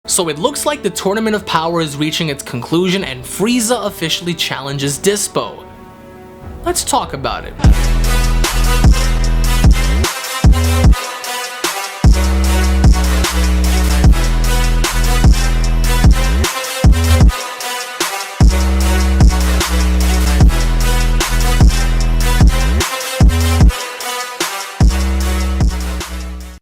So it looks like the Tournament of Power is reaching its conclusion and Frieza officially challenges Dyspo. Let's talk about it.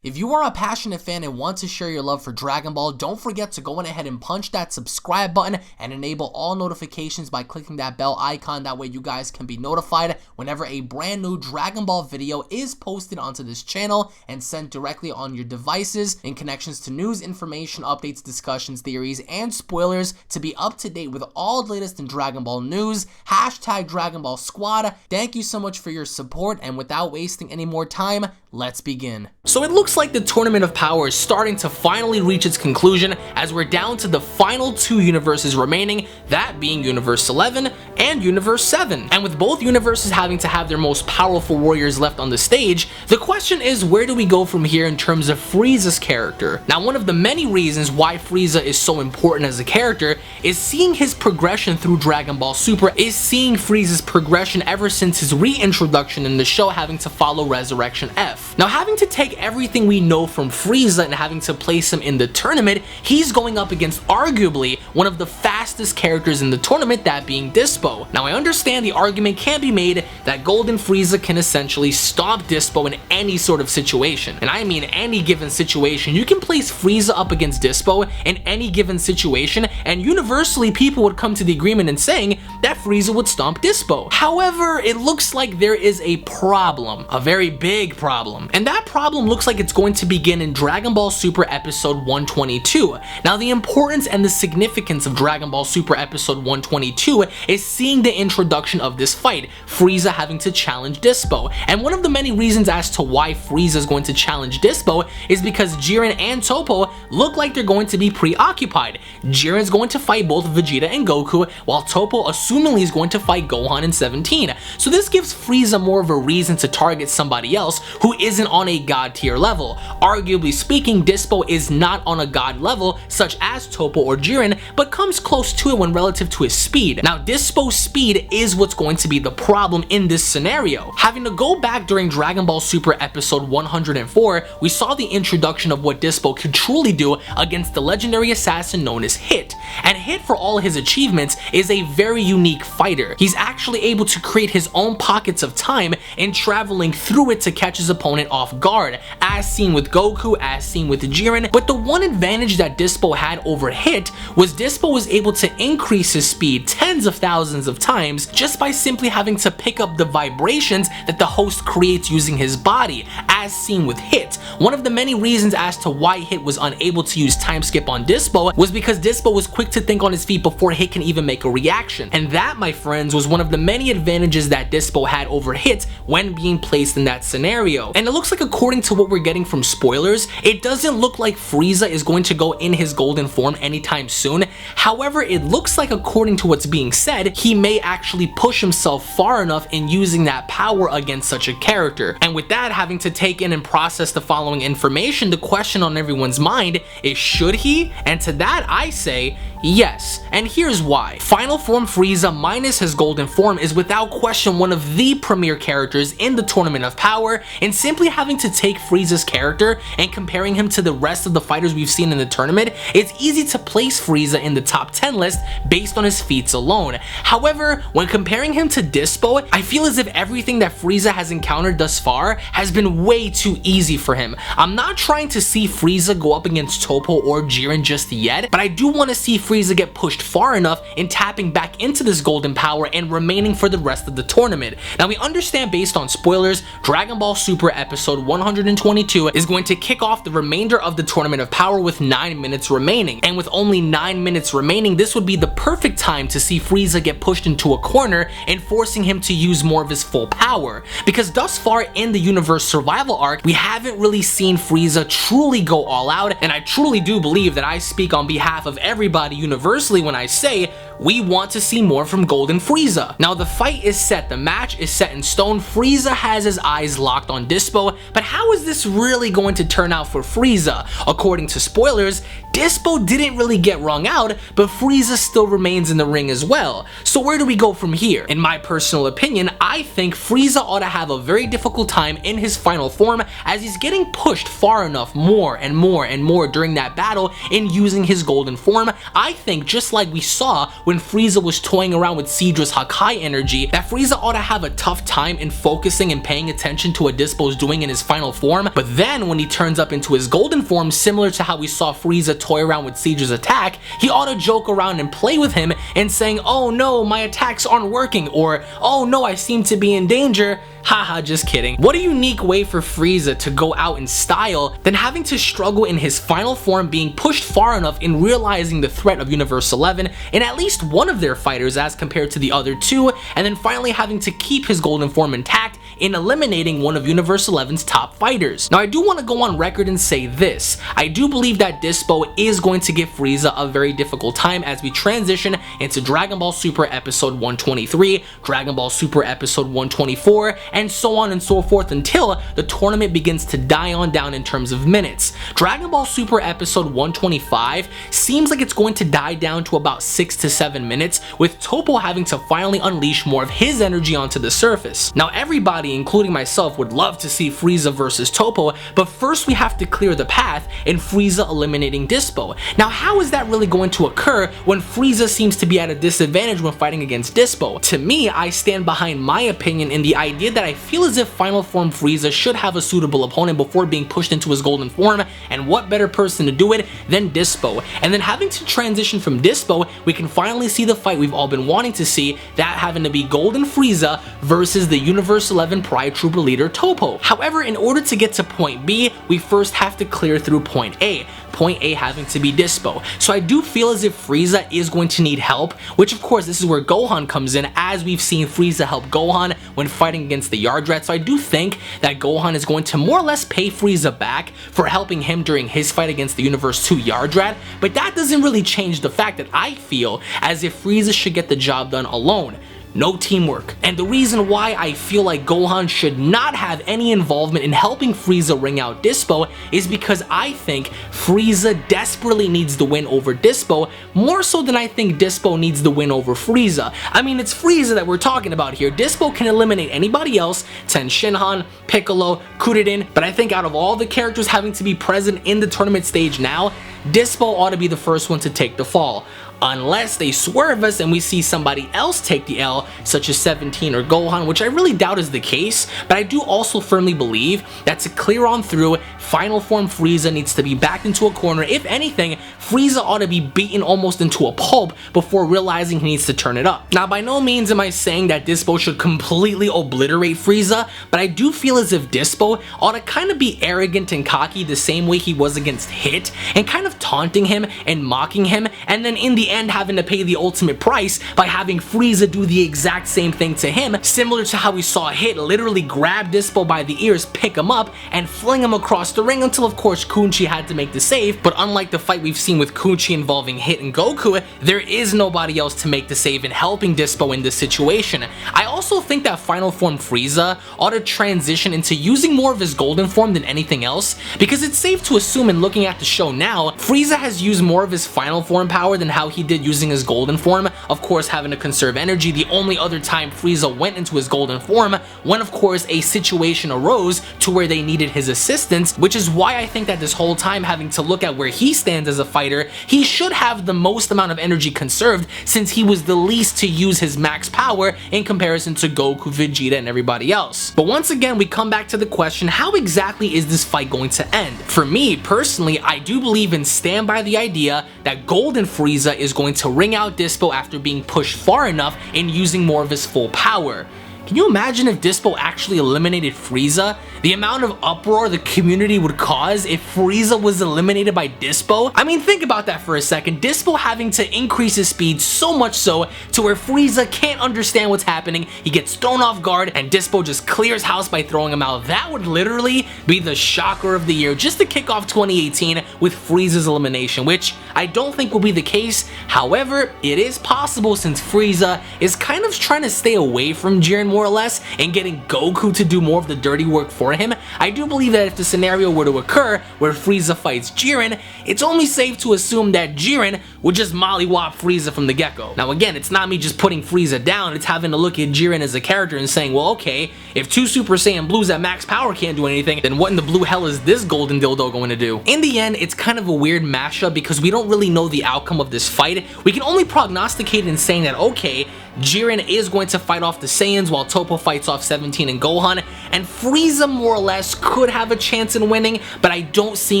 If you are a passionate fan and want to share your love for Dragon Ball, don't forget to go ahead and punch that subscribe button and enable all notifications by clicking that bell icon. That way you guys can be notified whenever a brand new Dragon Ball video is posted onto this channel and sent directly on your devices in connections to news, information, updates, discussions, theories, and spoilers. To be up to date with all the latest in Dragon Ball news, hashtag Dragon Ball Squad. Thank you so much for your support, and without wasting any more time, let's begin. So it looks like the Tournament of Power is starting to finally reach its conclusion as we're down to the final two universes remaining, that being Universe 11 and Universe 7. And with both universes having to have their most powerful warriors left on the stage, the question is, where do we go from here in terms of Frieza's character? Now, one of the many reasons why Frieza is so important as a character is seeing his progression through Dragon Ball Super, is seeing Frieza's progression ever since his reintroduction in the show, having to follow Resurrection F. Now, having to take everything we know from Frieza and having to place him in the tournament, he's going up against arguably one of the fastest characters in the tournament, that being Dyspo. Now, I understand the argument can be made that Golden Frieza can essentially stomp Dyspo in any sort of situation, and I mean any given situation. You can place Frieza up against Dyspo in any given situation, and universally people would come to the agreement in saying that Frieza would stomp Dyspo. However, it looks like there is a problem, a very big problem, and that problem looks like it's going to begin in Dragon Ball Super Episode 122. Now, the importance and the significance of Dragon Ball Super Episode 122 is seeing the introduction of this fight, Frieza having to challenge Dyspo. And one of the many reasons as to why Frieza is going to challenge Dyspo is because Jiren and Toppo look like they're going to be preoccupied. Jiren's going to fight both Vegeta and Goku, while Toppo assumingly is going to fight Gohan in 17. So this gives Frieza more of a reason to target somebody else who isn't on a god tier level. Arguably speaking, Dyspo is not on a god level such as Toppo or Jiren, but comes close to it when relative to his speed. Now, Dyspo's speed is what's going to be the problem in this scenario. Having to go back during Dragon Ball Super Episode 104, we saw the introduction of what Dyspo could truly do against the legendary assassin known as Hit. And Hit, for all his achievements, is a very unique fighter. He's actually able to create his own pockets of time and traveling through it to catch his opponent off guard, as seen with Goku, as seen with Jiren. But the one advantage that Dyspo had over Hit was Dyspo was able to increase his speed tens of thousands of times just by simply having to pick up the vibrations that the host creates using his body, as seen with Hit. One of the many reasons as to why Hit was unable to use time skip on Dyspo was because Dyspo was quick to think on his feet before Hit can even make a reaction. And that, my friends, was one of the many advantages that Dyspo had over Hit when being placed in that scenario. And it looks like, according to what we're getting from spoilers, it doesn't look like Frieza is going to go in his golden form anytime soon. However, it looks like, according to what's being said, he may actually push himself far enough in using that power against such a character. And with that, having to take in and process the following information, the question on everyone's mind is, should he? And to that I say yes, and here's why. Final form Frieza minus his golden form is without question one of the premier characters in the Tournament of Power, and simply having to take Frieza's character and comparing him to the rest of the fighters we've seen in the tournament, it's easy to place Frieza in the top 10 list based on his feats alone. However, when comparing him to Dyspo, I feel as if everything that Frieza has encountered thus far has been way too easy for him. I'm not trying to see Frieza go up against Toppo or Jiren just yet, but I do want to see Frieza get pushed far enough in tapping back into this golden power and remaining for the rest of the tournament. Now, we understand based on spoilers, Dragon Ball Super Episode 122 is going to kick off the remainder of the Tournament of Power with 9 minutes remaining. And with only 9 minutes remaining, this would be the perfect time to see Frieza get pushed into a corner and forcing him to use more of his full power. Because thus far in the universe survival arc, we haven't really seen Frieza truly go all out, and I truly do believe that I speak on behalf of everybody universally when I say we want to see more from Golden Frieza. Now the fight is set, the match is set in stone. Frieza has his eyes locked on Dyspo, but how is this really going to turn out for Frieza? According to spoilers, Dyspo didn't really get wrung out, but Frieza still remains in the ring as well. So where do we go from here? In my personal opinion, I think Frieza ought to have a very difficult time in his final form, as he's getting pushed far enough more and more and more during that battle in using his golden form. I think just like we saw when Frieza was toying around with Cedra's Hakai energy, that Frieza ought to have a tough time in focusing and paying attention to what Dyspo's doing in his final form. But then when he turns up into his golden form, similar to how we saw Frieza toy around with Cedra's attack, he ought to joke around and play with him and saying, "Oh no, my attacks aren't working," or "Oh no, I seem to be in danger." Haha, just kidding. What a unique way for Frieza to go out in style than having to struggle in his final form, being pushed far enough in realizing the threat of Universe 11 in at least one of their fighters as compared to the other two, and then finally having to keep his golden form intact in eliminating one of Universe 11's top fighters. Now I do want to go on record and say this. I do believe that Dyspo is going to give Frieza a very difficult time as we transition into Dragon Ball Super Episode 123, Dragon Ball Super Episode 124, and so on and so forth until the tournament begins to die on down in terms of minutes. Dragon Ball Super Episode 125 seems like it's going to die down to about 6 to 7 minutes, with Toppo having to finally unleash more of his energy onto the surface. Now everybody, including myself, would love to see Frieza versus Toppo, but first we have to clear the path in Frieza eliminating Dyspo. Now how is that really going to occur when Frieza seems to be at a disadvantage when fighting against Dyspo? To me, I stand behind my opinion in the idea that I feel as if final form Frieza should have a suitable opponent before being pushed into his golden form, and what better person to do it than Dyspo. And then having to transition from Dyspo, we can finally see the fight we've all been wanting to see, that having to be Golden Frieza versus the Universe 11 Pride Trooper leader Toppo. However, in order to get to point B, we first have to clear through point A. Point A having to be Dyspo. So I do feel as if Frieza is going to need help, which of course this is where Gohan comes in, as we've seen Frieza help Gohan when fighting against the Yardrat. So I do think that Gohan is going to more or less pay Frieza back for helping him during his fight against the Universe 2 Yardrat, but that doesn't really change the fact that I feel as if Frieza should get the job done alone. No teamwork. And the reason why I feel like Gohan should not have any involvement in helping Frieza ring out Dyspo is because I think Frieza desperately needs the win over Dyspo, more so than I think Dyspo needs the win over Frieza. I mean, it's Frieza that we're talking about here. Dyspo can eliminate anybody else, Ten Shinhan, Piccolo, Kuririn, but I think out of all the characters having to be present in the tournament stage now, Dyspo ought to be the first one to take the fall. Unless they swerve us and we see somebody else take the L, such as 17 or Gohan, which I really doubt is the case, but I do also firmly believe that to clear on through, final form Frieza needs to be backed into a corner. If anything, Frieza ought to be beaten almost into a pulp before realizing he needs to turn it up. Now, by no means am I saying that Dyspo should completely obliterate Frieza, but I do feel as if Dyspo ought to kind of be arrogant and cocky the same way he was against Hit, and kind of taunting him and mocking him, and then in the end having to pay the ultimate price by having Frieza do the exact same thing to him, similar to how we saw Hit literally grab Dyspo by the ears, pick him up, and fling him across the ring until of course Kunchi had to make the save. But unlike the fight we've seen with Kunchi involving Hit and Goku, there is nobody else to make the save in helping Dyspo in this situation. I also think that final form Frieza ought to transition into using more of his golden form than anything else, because it's safe to assume in looking at the show now, Frieza has used more of his final form power than how he did using his golden form, of course having to conserve energy. The only other time Frieza went into his golden form when of course a situation arose to where they needed his assistance, which is why I think that this whole time, having to look at where he stands as a fighter, he should have the most amount of energy conserved since he was the least to use his max power in comparison to Goku, Vegeta, and everybody else. But once again, we come back to the question, how exactly is this fight going to end? For me personally, I do believe and stand by the idea that Golden Frieza is going to ring out Dyspo after being pushed far enough and using more of his full power. Can you imagine if Dyspo actually eliminated Frieza? the amount of uproar the community would cause if Frieza was eliminated by Dyspo? I mean, think about that for a second. Dyspo having to increase his speed so much so to where Frieza can't understand what's happening, he gets thrown off guard, and Dyspo just clears house by throwing him out. That would literally be the shocker of the year, just to kick off 2018 with Frieza's elimination, which I don't think will be the case. However, it is possible since Frieza is kind of trying to stay away from Jiren more or less and getting Goku to do more of the dirty work for him. I do believe that if the scenario were to occur where Frieza fights Jiren, it's only safe to assume that Jiren would just mollywop Frieza from the get-go. Now again, it's not me just putting Frieza down, it's having to look at Jiren as a character and saying, well, okay, if two Super Saiyan Blues at max power can't do anything, then what in the blue hell is this golden dildo going to do? In the end, it's kind of a weird mashup because we don't really know the outcome of this fight. We can only prognosticate in saying that, okay, Jiren is going to fight off the Saiyans while Toppo fights off 17 and Gohan, and Frieza more or less could have a chance in winning, but I don't see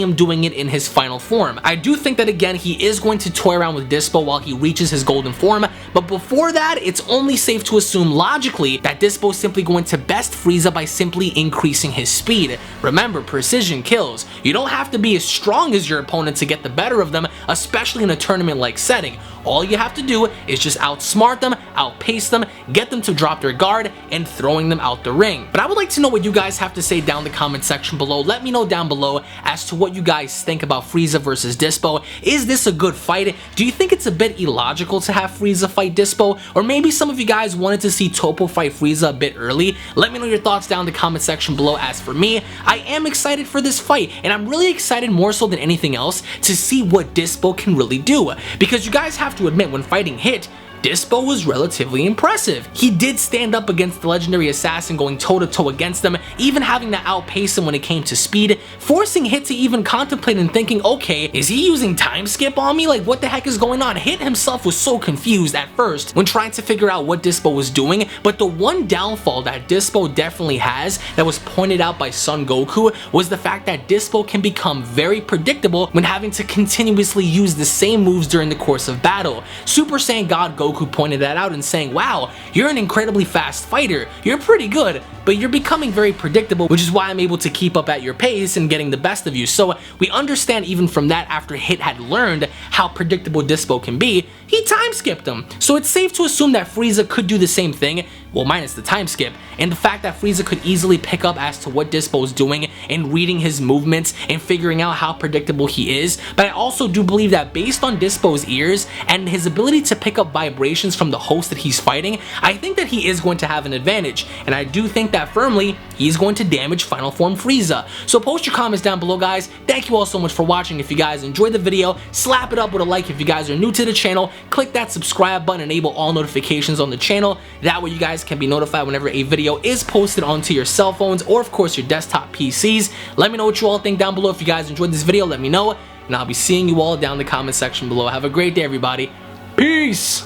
him doing it in his final form. I do think that again, he is going to toy around with Dyspo while he reaches his golden form, but before that, it's only safe to assume logically that Dyspo is simply going to best Frieza by simply increasing his speed. Remember, precision kills. You don't have to be as strong as your opponent to get the better of them, especially in a tournament-like setting. All you have to do is just outsmart them, outpace them, get them to drop their guard, and throwing them out the ring. But I would like to know what you guys have to say down in the comment section below. Let me know down below as to what you guys think about Frieza versus Dyspo. Is this a good fight? Do you think it's a bit illogical to have Frieza fight Dyspo? Or maybe some of you guys wanted to see Toppo fight Frieza a bit early? Let me know your thoughts down in the comment section below. As for me, I am excited for this fight, and I'm really excited more so than anything else to see what Dyspo can really do. Because you guys have to admit, when fighting Hit, Dyspo was relatively impressive. He did stand up against the legendary assassin, going toe-to-toe against them, even having to outpace him when it came to speed, forcing Hit to even contemplate and thinking, okay, is he using time skip on me? Like, what the heck is going on? Hit himself was so confused at first when trying to figure out what Dyspo was doing, but the one downfall that Dyspo definitely has that was pointed out by Son Goku was the fact that Dyspo can become very predictable when having to continuously use the same moves during the course of battle. Super Saiyan God Goku pointed that out and saying, wow, you're an incredibly fast fighter, you're pretty good, but you're becoming very predictable, which is why I'm able to keep up at your pace and getting the best of you. So we understand even from that, after Hit had learned how predictable Dyspo can be, he time skipped him. So it's safe to assume that Frieza could do the same thing, well, minus the time skip, and the fact that Frieza could easily pick up as to what Dyspo is doing and reading his movements and figuring out how predictable he is. But I also do believe that based on Dyspo's ears and his ability to pick up vibrations from the host that he's fighting, I think that he is going to have an advantage, and I do think that firmly he's going to damage Final Form Frieza. So post your comments down below, guys. Thank you all so much for watching. If you guys enjoyed the video, slap it up with a like. If you guys are new to the channel, click that subscribe button, enable all notifications on the channel. That way you guys can be notified whenever a video is posted onto your cell phones or of course your desktop PCs. Let me know what you all think down below. If you guys enjoyed this video, let me know, and I'll be seeing you all down in the comment section below. Have a great day, everybody. Peace!